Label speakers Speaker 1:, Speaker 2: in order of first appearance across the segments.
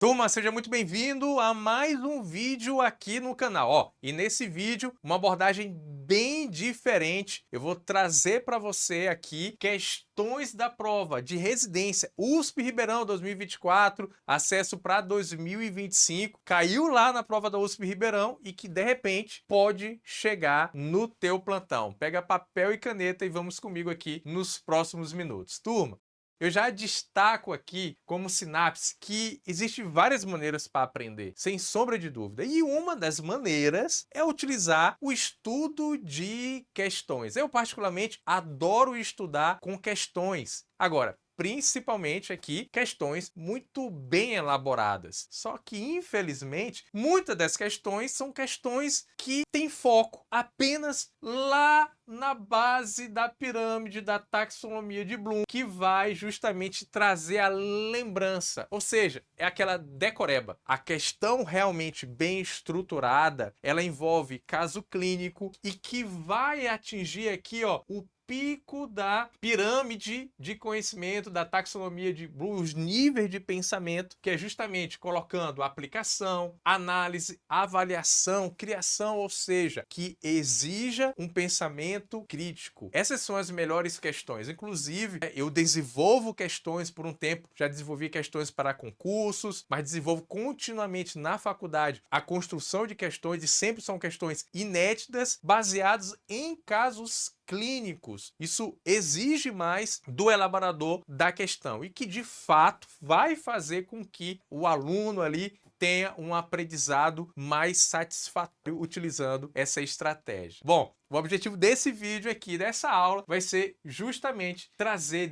Speaker 1: Turma, seja muito bem-vindo a mais um vídeo aqui no canal. E nesse vídeo, uma abordagem bem diferente. Eu vou trazer para você aqui questões da prova de residência USP Ribeirão 2024, acesso para 2025. Caiu lá na prova da USP Ribeirão e que, de repente, pode chegar no teu plantão. Pega papel e caneta e vamos comigo aqui nos próximos minutos. Turma, eu já destaco aqui como sinapse que existem várias maneiras para aprender, sem sombra de dúvida. E uma das maneiras é utilizar o estudo de questões. Eu particularmente adoro estudar com questões. Agora, principalmente aqui, questões muito bem elaboradas. Só que, infelizmente, muitas das questões são questões que têm foco apenas lá na base da pirâmide da taxonomia de Bloom, que vai justamente trazer a lembrança. Ou seja, é aquela decoreba. A questão realmente bem estruturada, ela envolve caso clínico e que vai atingir aqui, o pico da pirâmide de conhecimento, da taxonomia de Bloom, os níveis de pensamento, que é justamente colocando aplicação, análise, avaliação, criação, ou seja, que exija um pensamento crítico. Essas são as melhores questões. Inclusive, eu desenvolvo questões por um tempo, já desenvolvi questões para concursos, mas desenvolvo continuamente na faculdade a construção de questões, e sempre são questões inéditas, baseadas em casos clínicos. Isso exige mais do elaborador da questão e que, de fato, vai fazer com que o aluno ali tenha um aprendizado mais satisfatório utilizando essa estratégia. Bom, o objetivo desse vídeo aqui, dessa aula, vai ser justamente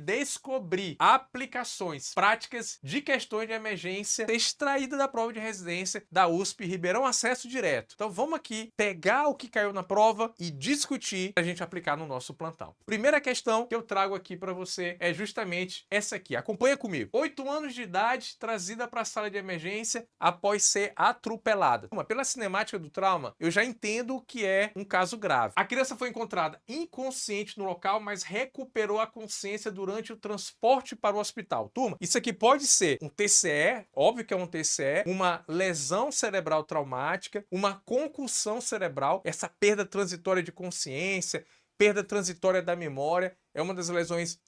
Speaker 1: descobrir aplicações práticas de questões de emergência extraída da prova de residência da USP Ribeirão, acesso direto. Então vamos aqui pegar o que caiu na prova e discutir para a gente aplicar no nosso plantão. Primeira questão que eu trago aqui para você é justamente essa aqui. Acompanha comigo. 8 anos de idade, trazida para a sala de emergência após ser atropelada. Pela cinemática do trauma, eu já entendo que é um caso grave. A criança foi encontrada inconsciente no local, mas recuperou a consciência durante o transporte para o hospital. Turma, isso aqui pode ser um TCE, óbvio que é um TCE, uma lesão cerebral traumática, uma concussão cerebral, essa perda transitória de consciência, perda transitória da memória, é uma das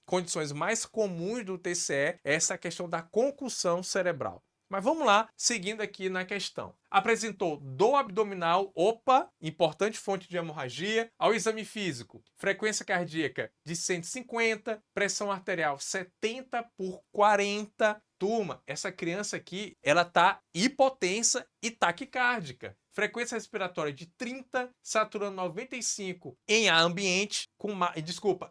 Speaker 1: condições mais comuns do TCE, essa questão da concussão cerebral. Mas vamos lá, seguindo aqui na questão. Apresentou dor abdominal, importante fonte de hemorragia. Ao exame físico, frequência cardíaca de 150, pressão arterial 70 por 40. Turma, essa criança aqui, ela tá hipotensa e taquicárdica. Frequência respiratória de 30, saturando 95 em ar ambiente,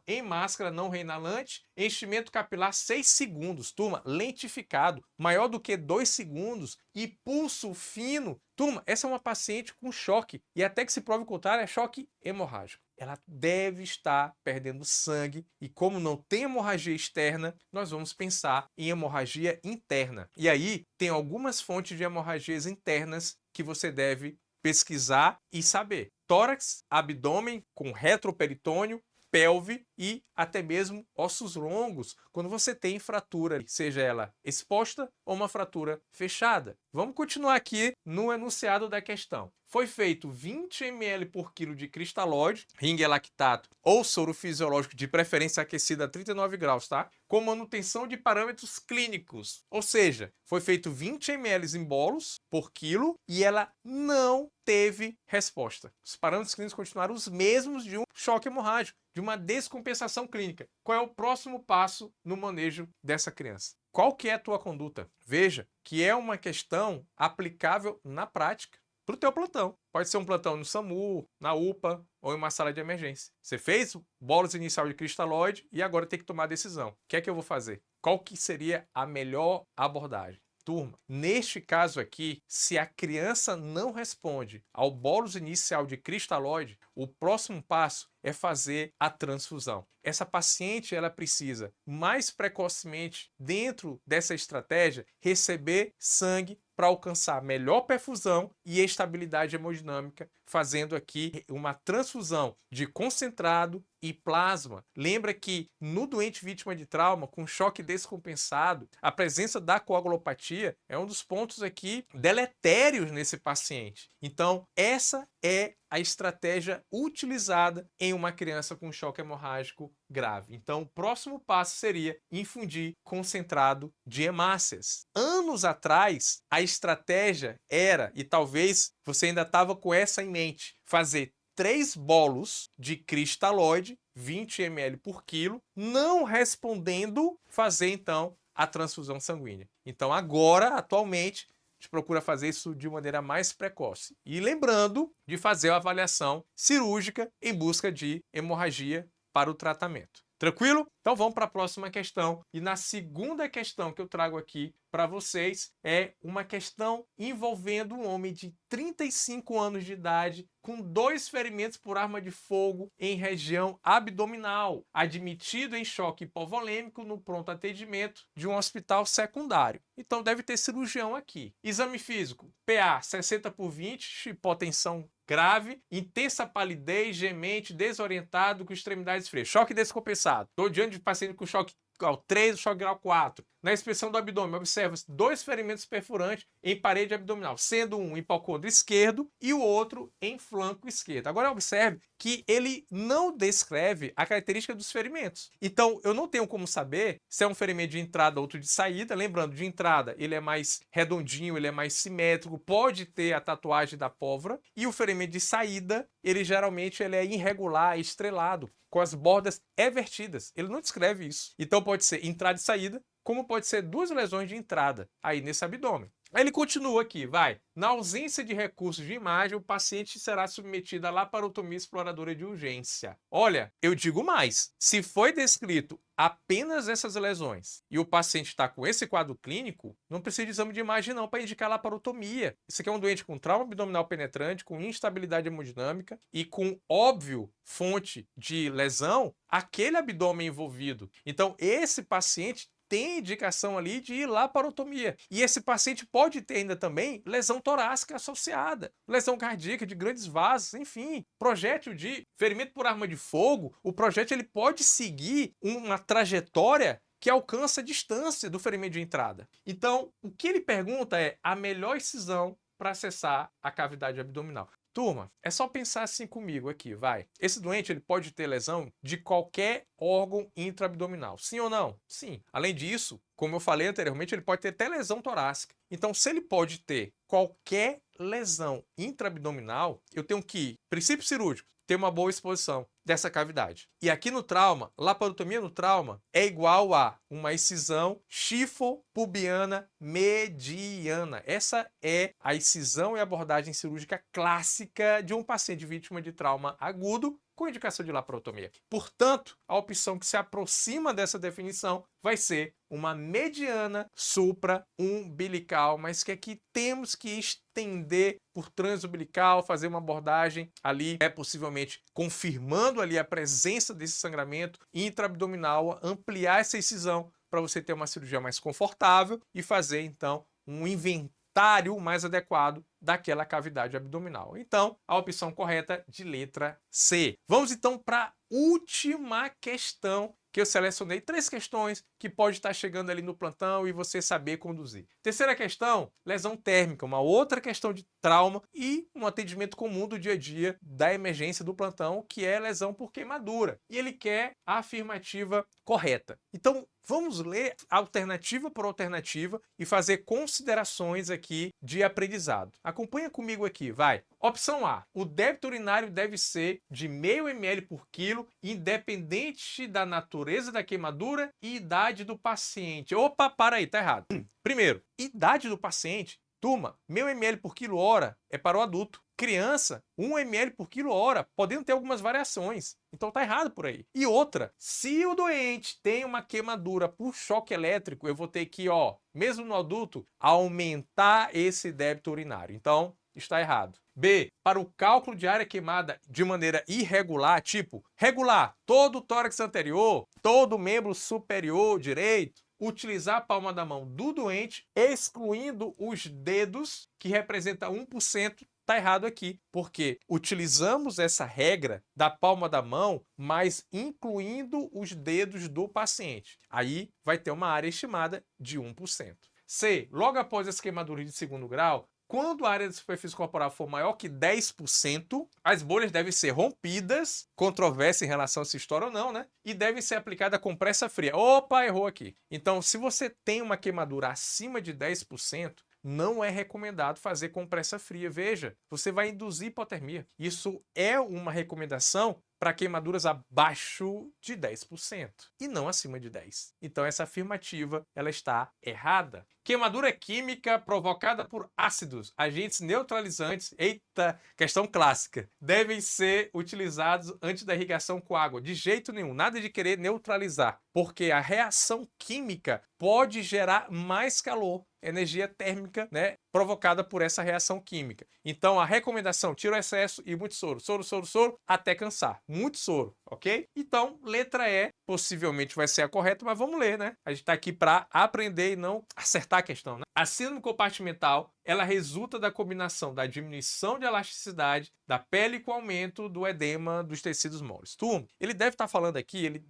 Speaker 1: em máscara não reinalante, enchimento capilar 6 segundos, turma, lentificado, maior do que 2 segundos e pulso fino. Turma, essa é uma paciente com choque e até que se prove o contrário, é choque hemorrágico. Ela deve estar perdendo sangue e como não tem hemorragia externa, nós vamos pensar em hemorragia interna. E aí tem algumas fontes de hemorragias internas que você deve pesquisar e saber. Tórax, abdômen com retroperitônio, pelve e até mesmo ossos longos, quando você tem fratura, seja ela exposta ou uma fratura fechada. Vamos continuar aqui no enunciado da questão. Foi feito 20 ml por quilo de cristalóide, ringue lactato ou soro fisiológico, de preferência aquecido a 39 graus, tá? Com manutenção de parâmetros clínicos. Ou seja, foi feito 20 ml em bolos por quilo e ela não teve resposta. Os parâmetros clínicos continuaram os mesmos de um choque hemorrágico, de uma descompensação clínica. Qual é o próximo passo no manejo dessa criança? Qual que é a tua conduta? Veja que é uma questão aplicável na prática para o teu plantão. Pode ser um plantão no SAMU, na UPA ou em uma sala de emergência. Você fez o bolos inicial de cristalóide e agora tem que tomar a decisão. O que é que eu vou fazer? Qual que seria a melhor abordagem? Turma, neste caso aqui, se a criança não responde ao bolos inicial de cristalóide, o próximo passo é fazer a transfusão. Essa paciente, ela precisa mais precocemente, dentro dessa estratégia, receber sangue para alcançar melhor perfusão e estabilidade hemodinâmica, fazendo aqui uma transfusão de concentrado e plasma. Lembra que no doente vítima de trauma com choque descompensado, a presença da coagulopatia é um dos pontos aqui deletérios nesse paciente. Então, essa é a estratégia utilizada em uma criança com choque hemorrágico grave. Então, o próximo passo seria infundir concentrado de hemácias. Anos atrás, a estratégia era, e talvez você ainda estava com essa em mente, fazer 3 bolos de cristalóide, 20 ml por quilo, não respondendo, fazer então a transfusão sanguínea. Então agora, atualmente, a gente procura fazer isso de maneira mais precoce. E lembrando de fazer a avaliação cirúrgica em busca de hemorragia para o tratamento. Tranquilo? Então vamos para a próxima questão. E na segunda questão que eu trago aqui para vocês é uma questão envolvendo um homem de 35 anos de idade com 2 ferimentos por arma de fogo em região abdominal, admitido em choque hipovolêmico no pronto atendimento de um hospital secundário. Então deve ter cirurgião aqui. Exame físico, PA 60/20, hipotensão grave, intensa palidez, gemente, desorientado, com extremidades frias. Choque descompensado. Estou diante de paciente com choque grau 3, choque grau 4. Na inspeção do abdômen, observa-se 2 ferimentos perfurantes em parede abdominal, sendo um em hipocôndrio esquerdo e o outro em flanco esquerdo. Agora observe que ele não descreve a característica dos ferimentos. Então, eu não tenho como saber se é um ferimento de entrada ou outro de saída. Lembrando, de entrada, ele é mais redondinho, ele é mais simétrico, pode ter a tatuagem da pólvora. E o ferimento de saída, ele geralmente é irregular, estrelado, com as bordas evertidas. Ele não descreve isso. Então, pode ser entrada e saída, como pode ser 2 lesões de entrada aí nesse abdômen. Aí ele continua aqui, vai. Na ausência de recursos de imagem, o paciente será submetido à laparotomia exploradora de urgência. Olha, eu digo mais. Se foi descrito apenas essas lesões e o paciente está com esse quadro clínico, não precisa de exame de imagem não para indicar laparotomia. Isso aqui é um doente com trauma abdominal penetrante, com instabilidade hemodinâmica e com óbvio fonte de lesão, aquele abdômen envolvido. Então, esse paciente tem indicação ali de laparotomia. E esse paciente pode ter ainda também lesão torácica associada, lesão cardíaca de grandes vasos, enfim, projétil de ferimento por arma de fogo. O projétil ele pode seguir uma trajetória que alcança a distância do ferimento de entrada. Então, o que ele pergunta é a melhor incisão para acessar a cavidade abdominal. Turma, é só pensar assim comigo aqui, vai. Esse doente ele pode ter lesão de qualquer órgão intraabdominal, sim ou não? Sim. Além disso, como eu falei anteriormente, ele pode ter até lesão torácica. Então, se ele pode ter qualquer lesão intraabdominal, eu tenho que, princípio cirúrgico, ter uma boa exposição dessa cavidade. E aqui no trauma, laparotomia no trauma é igual a uma incisão chifopubiana mediana. Essa é a incisão e abordagem cirúrgica clássica de um paciente vítima de trauma agudo com indicação de laparotomia. Portanto, a opção que se aproxima dessa definição vai ser uma mediana supra-umbilical, mas que aqui temos que estender por transumbilical, fazer uma abordagem ali, possivelmente confirmando ali a presença desse sangramento intraabdominal, ampliar essa incisão para você ter uma cirurgia mais confortável e fazer então um inventário mais adequado daquela cavidade abdominal. Então, a opção correta de letra C. Vamos então para a última questão que eu selecionei 3 questões que pode estar chegando ali no plantão e você saber conduzir. Terceira questão, lesão térmica, uma outra questão de trauma e um atendimento comum do dia a dia da emergência do plantão, que é lesão por queimadura. E ele quer a afirmativa correta. Então, vamos ler alternativa por alternativa e fazer considerações aqui de aprendizado. Acompanha comigo aqui, vai. Opção A, o débito urinário deve ser de 0,5 ml por quilo, independente da natureza da queimadura e idade do paciente. Opa, para aí, tá errado. Primeiro, idade do paciente. Turma, 0,5 ml por quilo hora é para o adulto. Criança, 1 ml por quilo hora, podendo ter algumas variações. Então tá errado por aí. E outra, se o doente tem uma queimadura por choque elétrico, eu vou ter que, mesmo no adulto, aumentar esse débito urinário. Então, está errado. B, para o cálculo de área queimada de maneira irregular, tipo, regular todo o tórax anterior, todo o membro superior direito, utilizar a palma da mão do doente, excluindo os dedos, que representa 1%, está errado aqui, porque utilizamos essa regra da palma da mão, mas incluindo os dedos do paciente. Aí vai ter uma área estimada de 1%. C, logo após as queimaduras de segundo grau, quando a área da superfície corporal for maior que 10%, as bolhas devem ser rompidas, controvérsia em relação a se estoura ou não, né? E devem ser aplicada compressa fria. Opa, errou aqui. Então, se você tem uma queimadura acima de 10%, não é recomendado fazer compressa fria. Veja, você vai induzir hipotermia. Isso é uma recomendação para queimaduras abaixo de 10% e não acima de 10%. Então essa afirmativa ela está errada. Queimadura química provocada por ácidos, agentes neutralizantes, eita, questão clássica, devem ser utilizados antes da irrigação com água. De jeito nenhum, nada de querer neutralizar, porque a reação química pode gerar mais calor, energia térmica, né, provocada por essa reação química. Então a recomendação, tira o excesso e muito soro, soro, até cansar. Muito soro, ok? Então, letra E possivelmente vai ser a correta, mas vamos ler, né? A gente está aqui para aprender e não acertar a questão, né? A síndrome compartimental, ela resulta da combinação da diminuição de elasticidade da pele com o aumento do edema dos tecidos moles. Turma, ele deve estar falando aqui, ele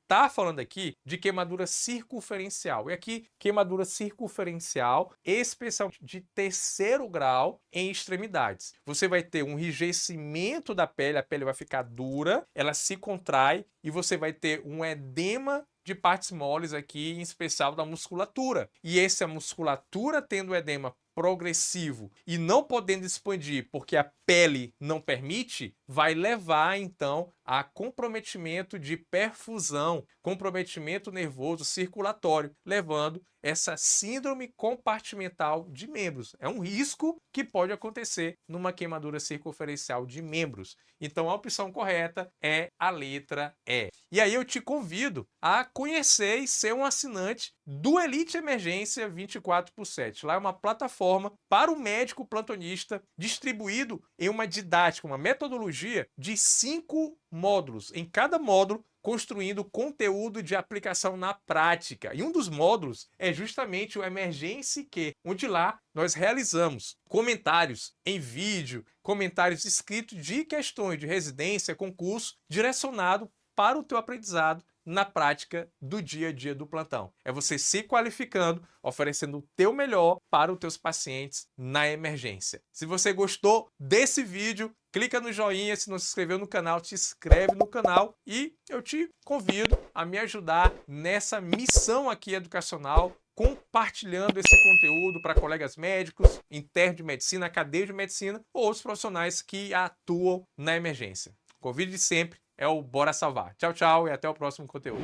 Speaker 1: está falando aqui de queimadura circunferencial. E aqui, queimadura circunferencial, especialmente de terceiro grau em extremidades. Você vai ter um enrijecimento da pele, a pele vai ficar dura, ela se contrai e você vai ter um edema de partes moles aqui, em especial da musculatura. E essa musculatura tendo edema progressivo e não podendo expandir porque a pele não permite, vai levar então a comprometimento de perfusão, comprometimento nervoso circulatório, levando essa síndrome compartimental de membros. É um risco que pode acontecer numa queimadura circunferencial de membros. Então a opção correta é a letra E. E aí eu te convido a conhecer e ser um assinante do Elite Emergência 24/7. Lá é uma plataforma para o médico plantonista, distribuído em uma didática, uma metodologia de 5 módulos. Em cada módulo, construindo conteúdo de aplicação na prática. E um dos módulos é justamente o Emergência IQ, onde lá nós realizamos comentários em vídeo, comentários escritos de questões de residência, concurso, direcionado para o teu aprendizado na prática do dia a dia do plantão. É você se qualificando, oferecendo o teu melhor para os teus pacientes na emergência. Se você gostou desse vídeo, clica no joinha, se não se inscreveu no canal, te inscreve no canal e eu te convido a me ajudar nessa missão aqui educacional, compartilhando esse conteúdo para colegas médicos, internos de medicina, cadeia de medicina ou outros profissionais que atuam na emergência. O convite de sempre é o Bora Salvar. Tchau, tchau e até o próximo conteúdo.